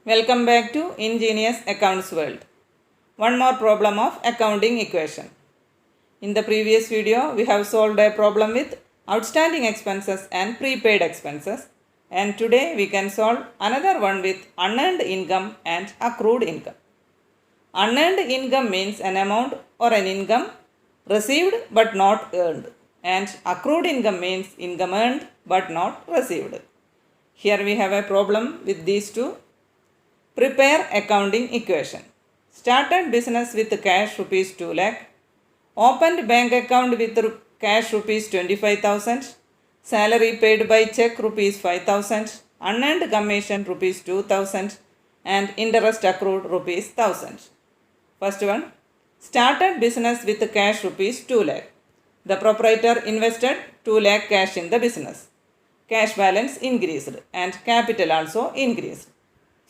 Welcome back to Ingenious Accounts World. One more problem of accounting equation. In the previous video, we have solved a problem with outstanding expenses and prepaid expenses. And today we can solve another one with unearned income and accrued income. Unearned income means an amount or an income received but not earned. And accrued income means income earned but not received. Here we have a problem with these two. Prepare accounting equation. Started business with cash rupees 2 lakh. Opened bank account with cash rupees 25,000. Salary paid by check rupees 5,000. Unearned commission rupees 2,000. And interest accrued rupees 1,000. First one. Started business with cash rupees 2 lakh. The proprietor invested 2 lakh cash in the business. Cash balance increased and capital also increased.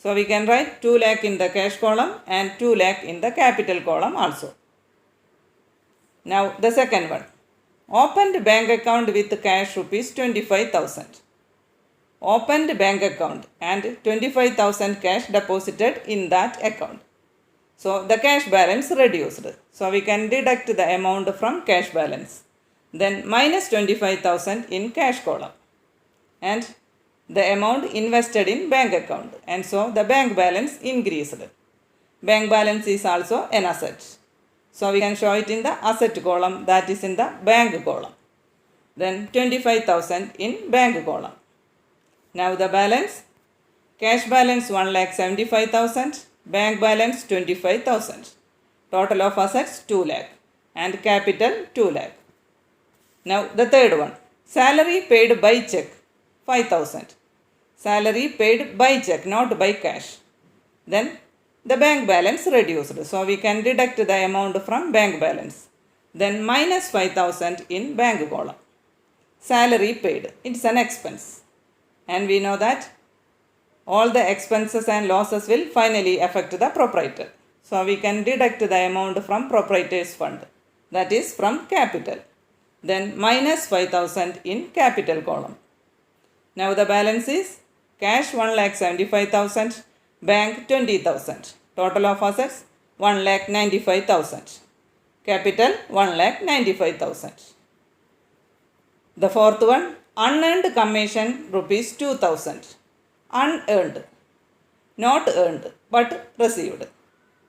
So we can write 2 lakh in the cash column and 2 lakh in the capital column also. Now the second one. Opened bank account with cash rupees 25,000. Opened bank account and 25,000 cash deposited in that account. So the cash balance reduced. So we can deduct the amount from cash balance. Then minus 25,000 in cash column. And the amount invested in bank account, and so the bank balance increased. Bank balance is also an asset. So we can show it in the asset column, that is in the bank column. Then 25,000 in bank column. Now the balance, cash balance 1,75,000, bank balance 25,000. Total of assets 2 lakh and capital 2 lakh. Now the third one, salary paid by check 5,000. Salary paid by check, not by cash. Then the bank balance reduced. So we can deduct the amount from bank balance. Then minus 5,000 in bank column. Salary paid, it's an expense. And we know that all the expenses and losses will finally affect the proprietor. So we can deduct the amount from proprietor's fund. That is from capital. Then minus 5,000 in capital column. Now the balance is cash 1,75,000, bank 20,000. Total of assets 1,95,000. Capital 1,95,000. The fourth one, unearned commission rupees 2,000. Unearned, not earned but received.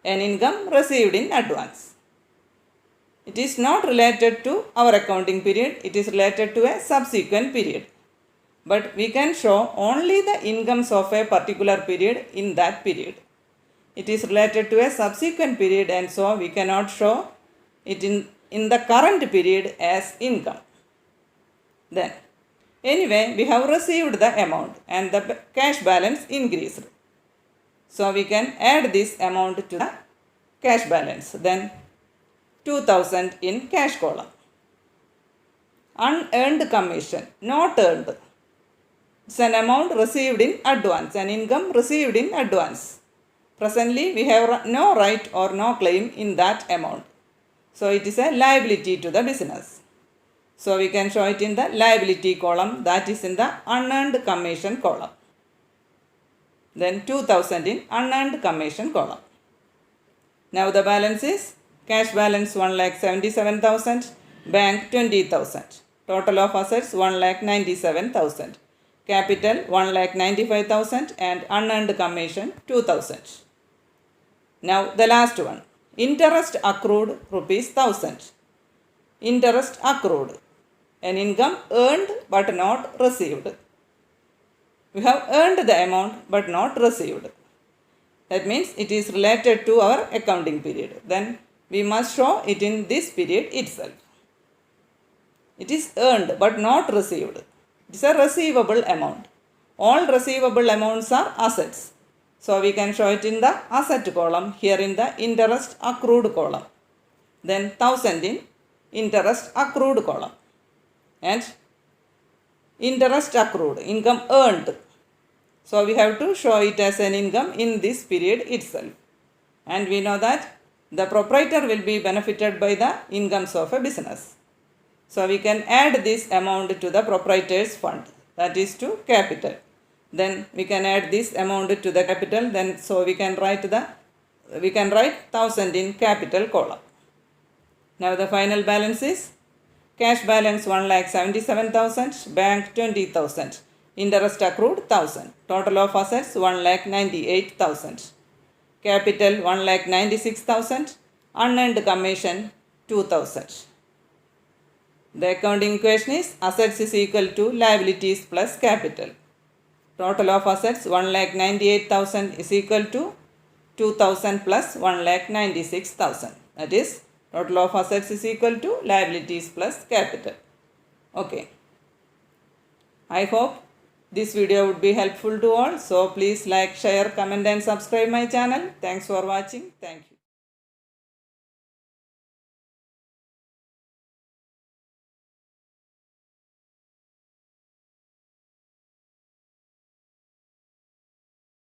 An income received in advance. It is not related to our accounting period, it is related to a subsequent period. But we can show only the incomes of a particular period in that period. It is related to a subsequent period, and so we cannot show it in the current period as income. Then, anyway, we have received the amount and the cash balance increased. So we can add this amount to the cash balance. Then 2,000 in cash column. Unearned commission, not earned. It's an amount received in advance, an income received in advance. Presently, we have no right or no claim in that amount. So it is a liability to the business. So we can show it in the liability column, that is in the unearned commission column. Then 2,000 in unearned commission column. Now the balance is cash balance 1,77,000, bank 20,000. Total of assets 1,97,000. Capital 1,95,000 and unearned commission 2,000. Now the last one. Interest accrued rupees 1,000. Interest accrued. An income earned but not received. We have earned the amount but not received. That means it is related to our accounting period. Then we must show it in this period itself. It is earned but not received. It is a receivable amount. All receivable amounts are assets. So we can show it in the asset column, here in the interest accrued column. Then 1,000 in interest accrued column. And interest accrued, income earned. So we have to show it as an income in this period itself. And we know that the proprietor will be benefited by the incomes of a business. So we can add this amount to the proprietor's fund, that is to capital. then we can add this amount to the capital, then so we can write 1000 in capital column. Now the final balance is cash balance 1,77,000, bank 20,000, interest accrued 1,000, total of assets 1,98,000, capital 1,96,000, unearned commission 2,000. The accounting equation is assets is equal to liabilities plus capital. Total of assets 1,98,000 is equal to 2,000 plus 1,96,000. That is, total of assets is equal to liabilities plus capital. Okay. I hope this video would be helpful to all. So please like, share, comment and subscribe my channel. Thanks for watching. Thank you.